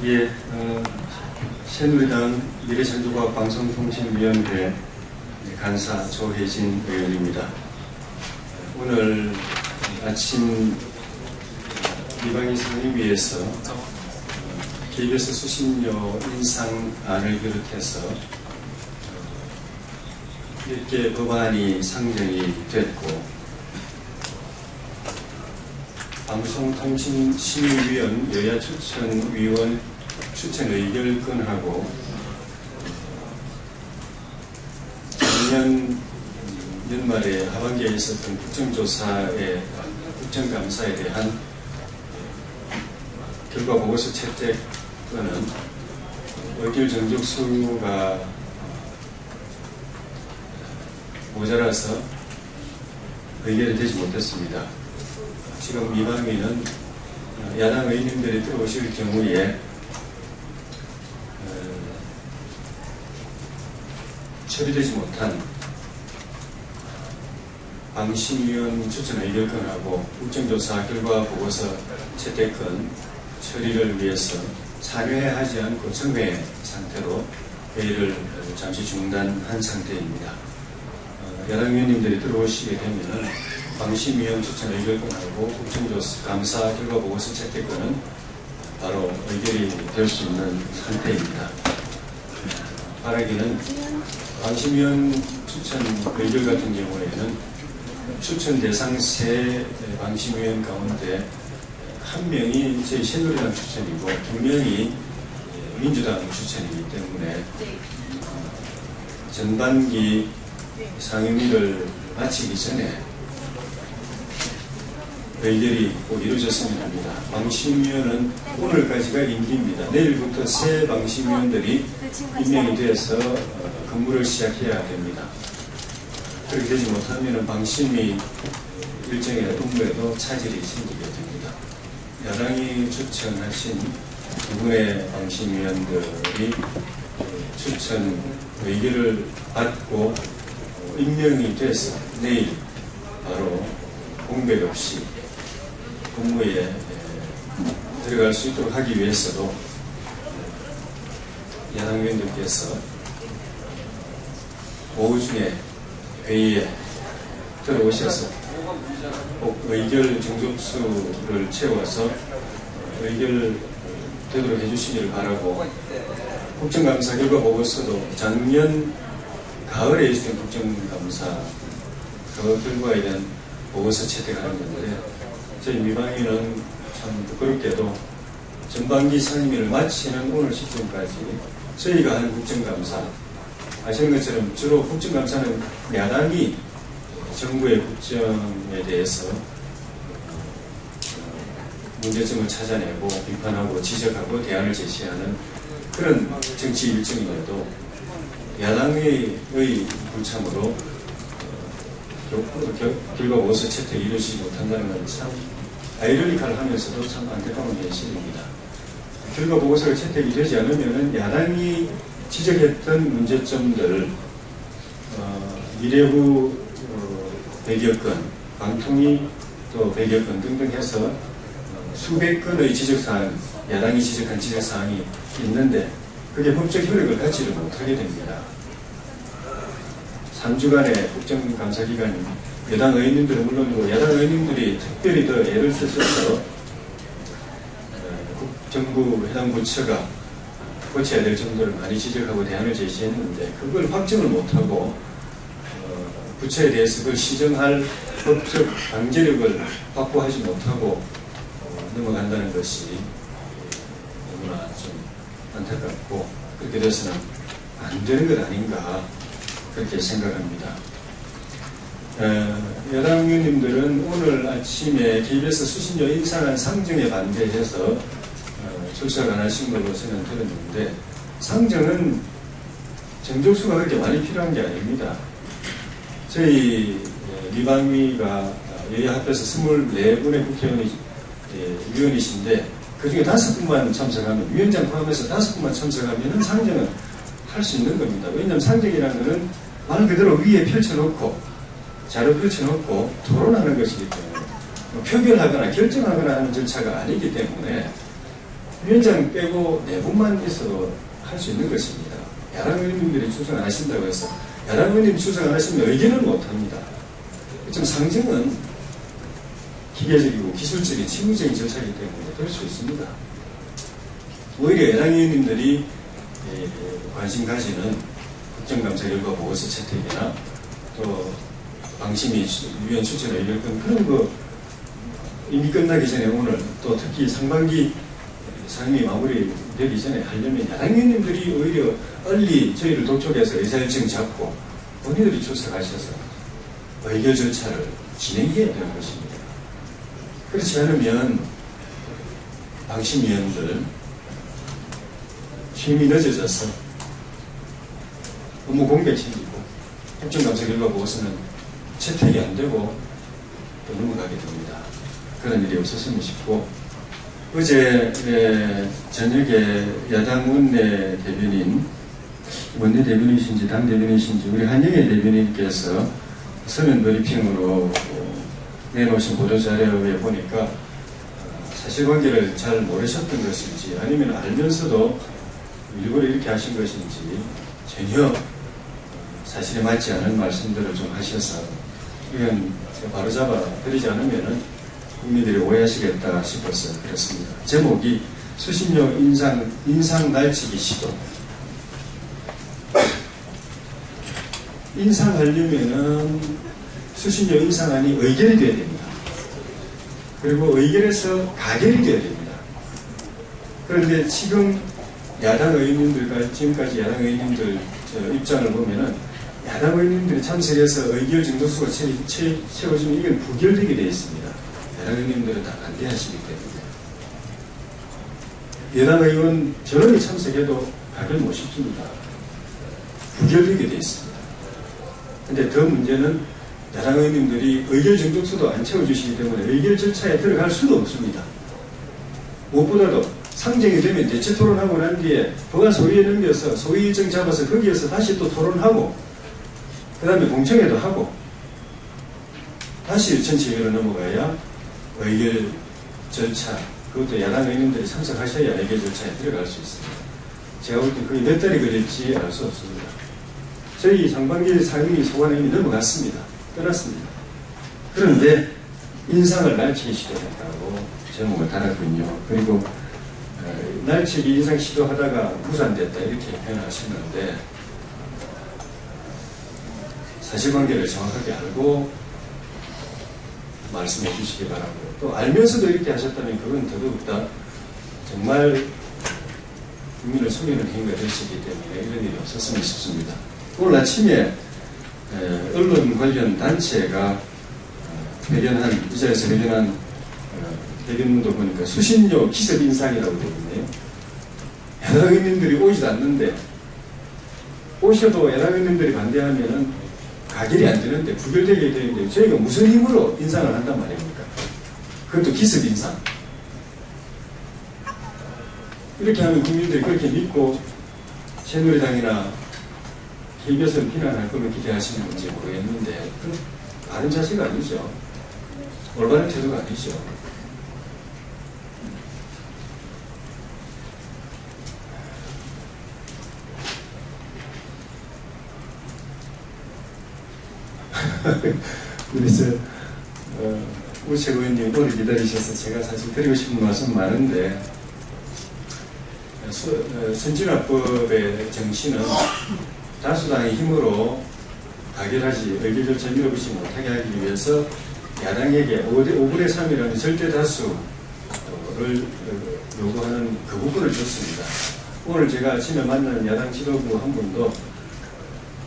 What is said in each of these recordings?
예, 새누리당 미래창조과학방송통신위원회 간사 조혜진 의원입니다. 오늘 아침 미방위 상임위에서 KBS 수신료 인상안을 비롯해서 1개 법안이 상정이 됐고, 방송통신심의위원 여야 추천위원 추천 의결권하고 작년 연말에 하반기에 있었던 국정감사에 대한 결과 보고서 채택권은 의결 정족수가 모자라서 의결이 되지 못했습니다. 지금 미방위는 야당 의원님들이 들어오실 경우에 처리되지 못한 방심위원 추천 의결권하고 국정조사 결과 보고서 채택권 처리를 위해서 참여하지 않고 정회 상태로 회의를 잠시 중단한 상태입니다. 야당 의원님들이 들어오시게 되면 방심위원 추천 의결권하고 국정조사 감사 결과 보고서 채택권은 바로 의결이 될 수 있는 상태입니다. 바라기는 방심위원 추천 의결 같은 경우에는 추천 대상 세 방심위원 가운데 한 명이 저희 새누리당 추천이고 두 명이 민주당 추천이기 때문에 전반기 상임위를 마치기 전에 의결이 꼭 이루어졌으면 합니다. 방심위원은 오늘까지가 임기입니다. 내일부터 새 방심위원들이 임명이 되어서 근무를 시작해야 됩니다. 그렇게 되지 못하면 방심위 일정의 업무에도 차질이 생기게 됩니다. 야당이 추천하신 두 분의 방심위원들이 추천 의결을 받고 임명이 돼서 내일 바로 공백 없이 근무에 들어갈 수 있도록 하기 위해서도 야당 의원들께서 오후 중에 회의에 들어오셔서 꼭 의결 정족수를 채워서 의결되도록 해주시기를 바라고, 국정감사 결과 보고서도 작년 가을에 있었던 국정감사 그 결과에 대한 보고서 채택하는 건데, 저희 미방위는 참 부끄럽게도 전반기 상임위를 마치는 오늘 시점까지 저희가 하는 국정감사, 아시는 것처럼 주로 국정감사는 야당이 정부의 국정에 대해서 문제점을 찾아내고 비판하고 지적하고 대안을 제시하는 그런 정치 일정임에도 야당의 불참으로 결과 보고서 채택이 이루어지지 못한다는 건 참 아이러니컬하면서도 참 안타까운 현실입니다. 결과 보고서가 채택이 되지 않으면 야당이 지적했던 문제점들, 미래후 100여 건, 방통위 또 100여 건 등등 해서 수백 건의 지적사항, 야당이 지적한 지적사항이 있는데 그게 법적 효력을 갖지를 못하게 됩니다. 3주간의 국정감사 기간이 여당 의원님들은 물론이고 야당 의원님들이 특별히 더 애를 쓰셔서 정부 해당 부처가 고쳐야 될 정도를 많이 지적하고 대안을 제시했는데 그걸 확정을 못하고 부처에 대해서 그걸 시정할 법적 강제력을 확보하지 못하고 넘어간다는 것이 너무나 좀 안타깝고, 그렇게 돼서는 안 되는 것 아닌가 그렇게 생각합니다. 여당 의원님들은 오늘 아침에 KBS 수신료 인상안 상정에 반대해서 출석 안 하신 걸로 저는 들었는데, 상정은 정족수가 그렇게 많이 필요한 게 아닙니다. 저희 미방위가 여야 합해서 24분의 국회의원이 위원이신데 그 중에 5분만 참석하면, 위원장 포함해서 5분만 참석하면 상정은 할 수 있는 겁니다. 왜냐하면 상정이라는 것은 말 그대로 위에 펼쳐놓고 자료 펼쳐놓고 토론하는 것이기 때문에 표결하거나 결정하거나 하는 절차가 아니기 때문에 위원장 빼고 4분만 있어도 할 수 있는 것입니다. 야당 의원님들이 출석 안 하신다고 해서 야당 의원님 출석 안 하시면 의견은 못합니다. 좀 상정은 기계적이고 기술적인 실무적인 절차이기 때문에 될 수 있습니다. 오히려 야당 의원님들이 관심 가지는 국정감사 결과 보고서 채택이나 또 방심위 위원 추천 의결권 그런 거 이미 끝나기 전에 오늘 또 특히 상반기 상임위 마무리되기 전에 하려면 야당 의원님들이 오히려 빨리 저희를 독촉해서 의사일정 잡고 본인들이 출석하셔서 의결 절차를 진행해야 되는 것입니다. 그렇지 않으면 방심위원들 힘이 늦어져서 업무 공백 생기고 국정감사 결과 보고서는 채택이 안 되고 또 넘어가게 됩니다. 그런 일이 없었으면 싶고 어제 저녁에 야당 원내 대변인이신지 당 대변인이신지 우리 한영애 대변인께서 서면 브리핑으로 내놓으신 보도자료에 보니까 사실관계를 잘 모르셨던 것인지 아니면 알면서도 일부러 이렇게 하신 것인지 전혀 사실에 맞지 않은 말씀들을 좀 하셔서 이건 바로잡아 드리지 않으면 국민들이 오해하시겠다 싶어서 그렇습니다. 제목이 수신료 인상 날치기 시도. 인상하려면은 수신료 인상안이 의결이 되어야 됩니다. 그리고 의결에서 가결이 되어야 됩니다. 그런데 지금 야당 의원님들과 지금까지 야당 의원님들 입장을 보면은 야당 의원님들이 참석해서 의결 정도수가 채워지면 이건 부결되게 되어 있습니다. 야당 의원님들은 다 반대하시기 때문에 여당 의원 저런이 참석해도 가결 못 시킵니다. 부결되게 되어 있습니다. 근데 더 문제는 야당 의원님들이 의결 정도수도 안 채워주시기 때문에 의결 절차에 들어갈 수도 없습니다. 무엇보다도 상정이 되면 대체 토론하고 난 뒤에 법안 소위에 넘겨서 소위 일정 잡아서 거기에서 다시 또 토론하고 그 다음에 공청회도 하고 다시 전체회로 넘어가야 의결 절차 그것도 야당 의원님들이 참석하셔야 의결 절차에 들어갈 수 있습니다. 제가 볼 때 그게 몇 달이 걸릴지 알 수 없습니다. 저희 상반기 상임위 소관은 이미 넘어갔습니다. 끝났습니다. 그런데 인상을 날치기 시도했다고 제목을 달았군요. 그리고 날치기 인상 시도하다가 무산됐다 이렇게 표현하셨는데 사실관계를 정확하게 알고 말씀해 주시기 바라고 또 알면서도 이렇게 하셨다면 그건 더더욱다 정말 국민을 속이는 행위가 되시기 때문에 이런 일이 없었으면 싶습니다. 오늘 아침에 언론 관련 단체가 회견한 이 자리에서 회견한 대변문도 보니까 수신료 기습 인상이라고 되어 있네요. 야당 의원님들이 오지도 않는데 오셔도 야당 의원님들이 반대하면은 가결이 안 되는데 부결되게 되는데 저희가 무슨 힘으로 인상을 한단 말입니까? 그것도 기습 인상. 이렇게 하면 국민들이 그렇게 믿고 새누리당이나 KBS를 비난할 거면 기대하시는 건지 모르겠는데 그건 바른 자세가 아니죠. 올바른 태도가 아니죠. 그래서 우책 의원님 오래 기다리셔서 제가 사실 드리고 싶은 말씀 많은데 선진화법의 정신은 다수당의 힘으로 가결하지 의결 절차 밀어붙이지 못하게 하기 위해서 야당에게 5분의 3이라는 절대 다수를 요구하는 그 부분을 줬습니다. 오늘 제가 아침에 만난 야당 지도부 한 분도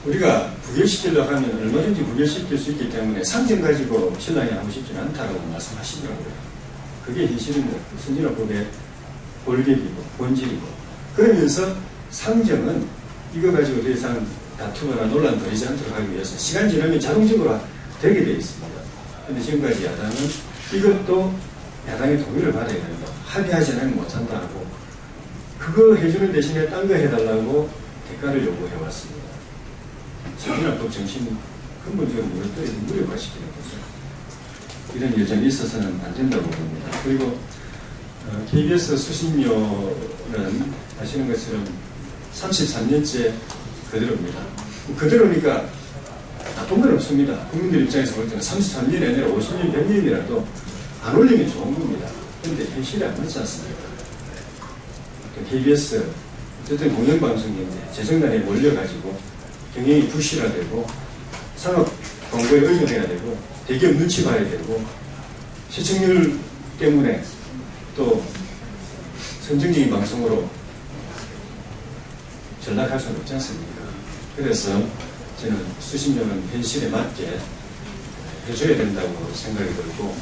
우리가 부결시키려고 하면 얼마든지 부결시킬 수 있기 때문에 상정 가지고 신랑이 하고 싶지는 않다고 말씀하시더라고요. 그게 현실입니다. 선진화법의 골격이고 본질이고 그러면서 상정은 이거 가지고 더 이상 다투거나 논란 벌이지 않도록 하기 위해서 시간 지나면 자동적으로 되게 되어 있습니다. 그런데 지금까지 야당은 이것도 야당의 동의를 받아야 된다. 합의하지 않으면 못한다고 그거 해주는 대신에 딴 거 해달라고 대가를 요구해왔습니다. 선진화법 정신 근본적으로 무력화시키는 거죠. 이런 여정이 있어서는 안 된다고 봅니다. 그리고 KBS 수신료는 아시는 것처럼 33년째 그대로입니다. 그대로니까 나쁜 건 없습니다. 국민들 입장에서 볼 때는 33년이 아니라 50년, 100년이라도 안 올리면 좋은 겁니다. 그런데 현실이 안 맞지 않습니까? KBS 어쨌든 공영방송인데 재정난에 몰려가지고 경영이 부실화되고 산업 광고에 의존해야 되고 대기업 눈치 봐야 되고 시청률 때문에 또 선정적인 방송으로 전락할 수는 없지 않습니까? 그래서 저는 수신료는 현실에 맞게 해줘야 된다고 생각이 들고,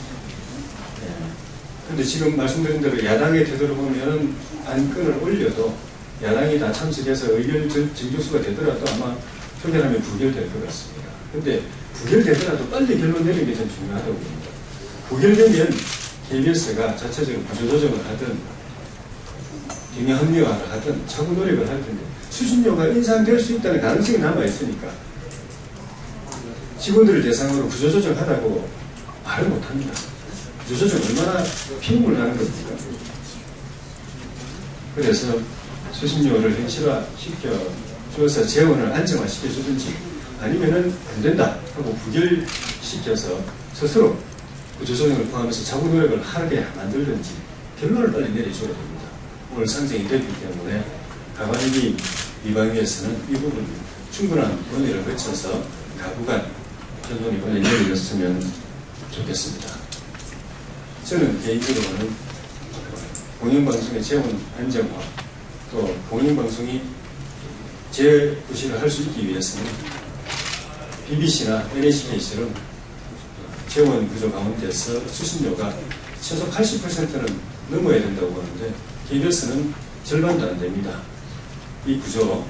그런데 지금 말씀드린 대로 야당의 태도를 보면 안건을 올려도 야당이 다 참석해서 의결 정족수가 되더라도 아마 표결하면 부결될 것 같습니다. 그런데 부결되더라도 빨리 결론 내리는 게 전 중요하다고 봅니다. 부결되면 KBS가 자체적으로 구조조정을 하든 경영 합리화를 하든 차후 노력을 할 텐데 수신료가 인상될 수 있다는 가능성이 남아있으니까 직원들을 대상으로 구조조정하라고 말을 못합니다. 구조조정 얼마나 피임을 하는 겁니까? 그래서 수신료를 현실화시켜줘서 재원을 안정화시켜주든지 아니면은 안 된다 하고 부결시켜서 스스로 구조조정을 포함해서 자구 노력을 하게 만들든지 결론을 빨리 내려줘야 됩니다. 오늘 상정이 됐기 때문에 가관위기 위반위에서는 이 부분 충분한 논의를 거쳐서 가부간 결론이 빨리 내려졌으면 좋겠습니다. 저는 개인적으로는 공영방송의 재원 안정화 또 공영방송이 재구실을 할 수 있기 위해서는 BBC나 NHK처럼 재원 구조 가운데서 수신료가 최소 80%는 넘어야 된다고 하는데 KBS는 절반도 안 됩니다. 이 구조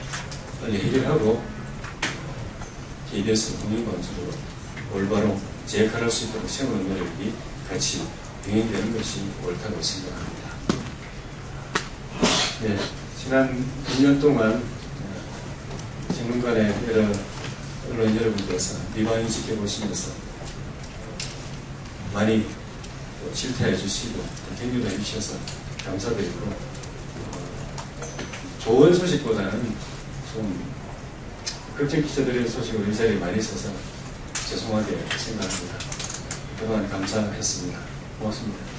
빨리 해결하고 KBS 공영방송으로 올바로 재역할할 수 있도록 세우는 노력이 같이 병행되는 것이 옳다고 생각합니다. 네, 지난 2년 동안 정론관의 여러 언론 여러분께서 리바인 지켜보시면서 많이 질타해 주시고 격려도 해 주셔서 감사드리고 좋은 소식보다는 좀 걱정 기자들의 소식으로 이 자리에 많이 있어서 죄송하게 생각합니다. 그동안 감사했습니다. 고맙습니다.